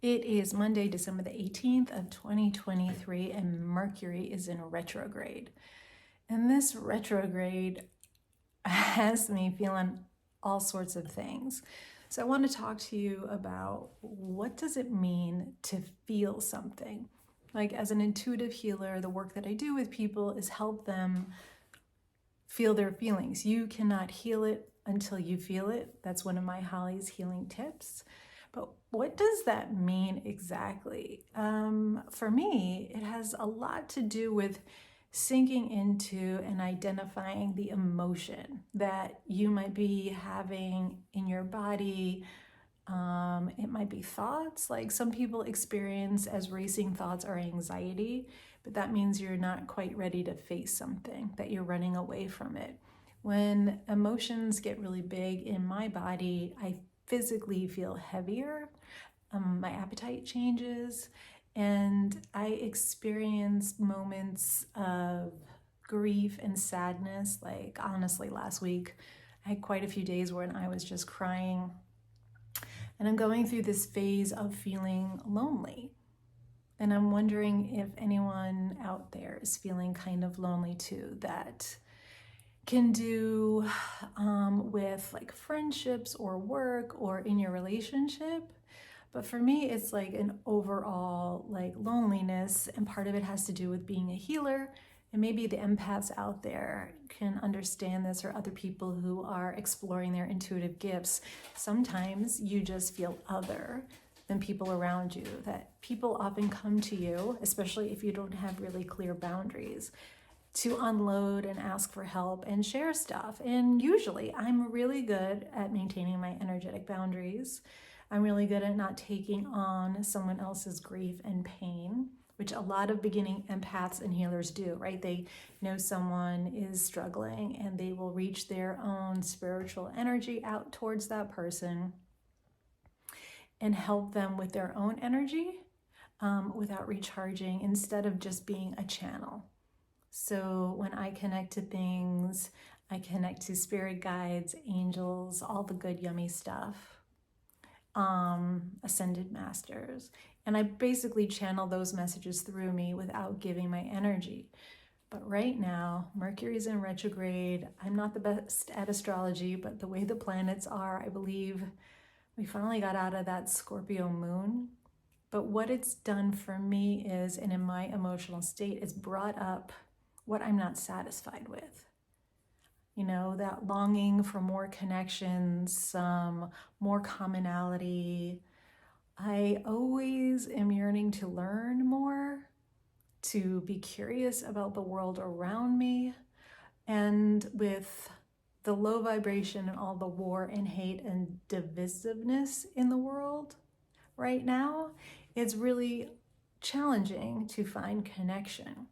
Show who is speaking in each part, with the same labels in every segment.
Speaker 1: It is Monday, December the 18th of 2023, and Mercury is in retrograde. And this retrograde has me feeling all sorts of things. So I want to talk to you about what does it mean to feel something? Like as an intuitive healer, the work that I do with people is help them feel their feelings. You cannot heal it until you feel it. That's one of my Holly's healing tips. But what does that mean exactly? For me, it has a lot to do with sinking into and identifying the emotion that you might be having in your body. It might be thoughts, like some people experience as racing thoughts or anxiety, but that means you're not quite ready to face something, that you're running away from it. When emotions get really big in my body, I physically feel heavier, my appetite changes, and I experience moments of grief and sadness. Like, honestly, last week, I had quite a few days when I was just crying. And I'm going through this phase of feeling lonely. And I'm wondering if anyone out there is feeling kind of lonely too, that can do with like friendships or work or in your relationship. But for me, it's like an overall like loneliness, and part of it has to do with being a healer. And maybe the empaths out there can understand this, or other people who are exploring their intuitive gifts. Sometimes you just feel other than people around you, that people often come to you, especially if you don't have really clear boundaries, to unload and ask for help and share stuff. And usually I'm really good at maintaining my energetic boundaries. I'm really good at not taking on someone else's grief and pain, which a lot of beginning empaths and healers do, right? They know someone is struggling and they will reach their own spiritual energy out towards that person and help them with their own energy without recharging, instead of just being a channel. So when I connect to things, I connect to spirit guides, angels, all the good, yummy stuff, ascended masters. And I basically channel those messages through me without giving my energy. But right now, Mercury's in retrograde. I'm not the best at astrology, but the way the planets are, I believe we finally got out of that Scorpio moon. But what it's done for me is, and in my emotional state, it's brought up what I'm not satisfied with. You know, that longing for more connections, more commonality. I always am yearning to learn more, to be curious about the world around me. And with the low vibration and all the war and hate and divisiveness in the world right now, it's really challenging to find connection.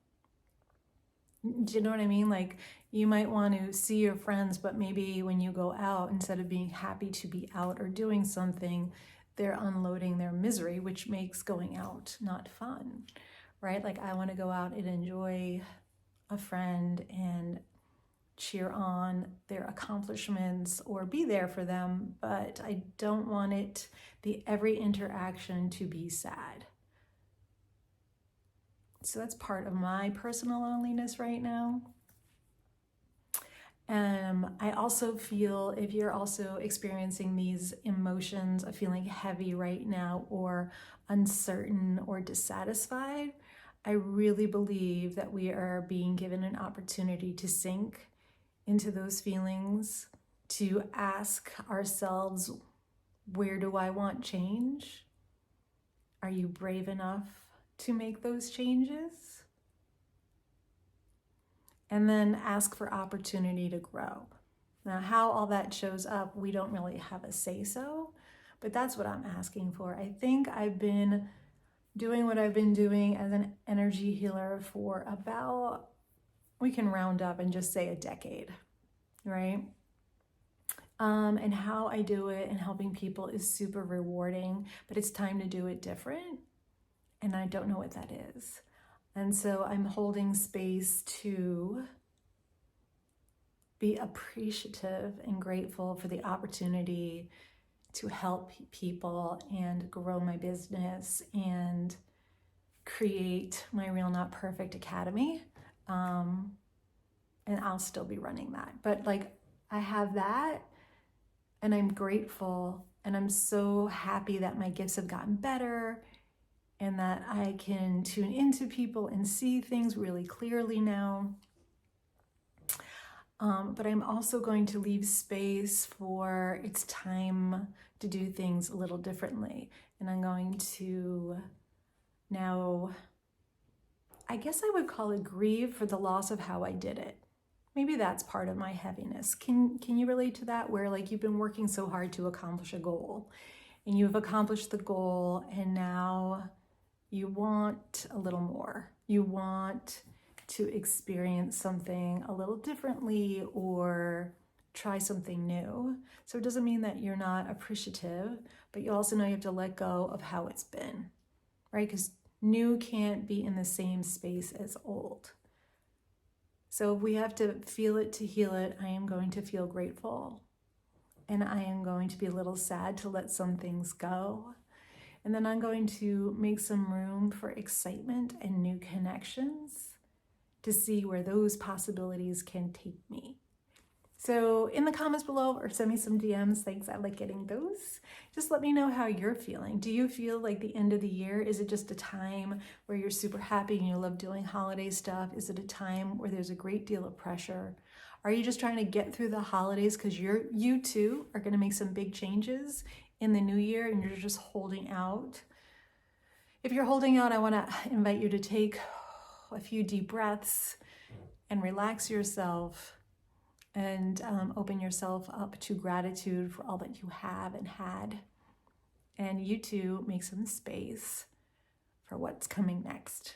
Speaker 1: Do you know what I mean? Like, you might want to see your friends, but maybe when you go out, instead of being happy to be out or doing something, they're unloading their misery, which makes going out not fun, right? Like, I want to go out and enjoy a friend and cheer on their accomplishments or be there for them, but I don't want every interaction to be sad. So that's part of my personal loneliness right now. I also feel, if you're also experiencing these emotions of feeling heavy right now, or uncertain or dissatisfied, I really believe that we are being given an opportunity to sink into those feelings, to ask ourselves, where do I want change? Are you brave enough to make those changes? And then ask for opportunity to grow. Now, how all that shows up, we don't really have a say-so, but that's what I'm asking for. I think I've been doing what I've been doing as an energy healer for about, we can round up and just say a decade, right? And how I do it and helping people is super rewarding, but it's time to do it different, and I don't know what that is. And so I'm holding space to be appreciative and grateful for the opportunity to help people and grow my business and create my Real Not Perfect Academy. And I'll still be running that. But like, I have that, and I'm grateful, and I'm so happy that my gifts have gotten better and that I can tune into people and see things really clearly now. But I'm also going to leave space for it's time to do things a little differently. And I'm going to now, I guess I would call it grieve for the loss of how I did it. Maybe that's part of my heaviness. Can you relate to that? Where like you've been working so hard to accomplish a goal, and you've accomplished the goal, and now you want a little more. You want to experience something a little differently or try something new. So it doesn't mean that you're not appreciative, but you also know you have to let go of how it's been, right? Because new can't be in the same space as old. So if we have to feel it to heal it, I am going to feel grateful. And I am going to be a little sad to let some things go. And then I'm going to make some room for excitement and new connections to see where those possibilities can take me. So in the comments below, or send me some DMs, thanks, I like getting those. Just let me know how you're feeling. Do you feel like the end of the year, is it just a time where you're super happy and you love doing holiday stuff? Is it a time where there's a great deal of pressure? Are you just trying to get through the holidays because you too are gonna make some big changes in the new year and you're just holding out? If you're holding out, I wanna invite you to take a few deep breaths and relax yourself and open yourself up to gratitude for all that you have and had. And you too, make some space for what's coming next.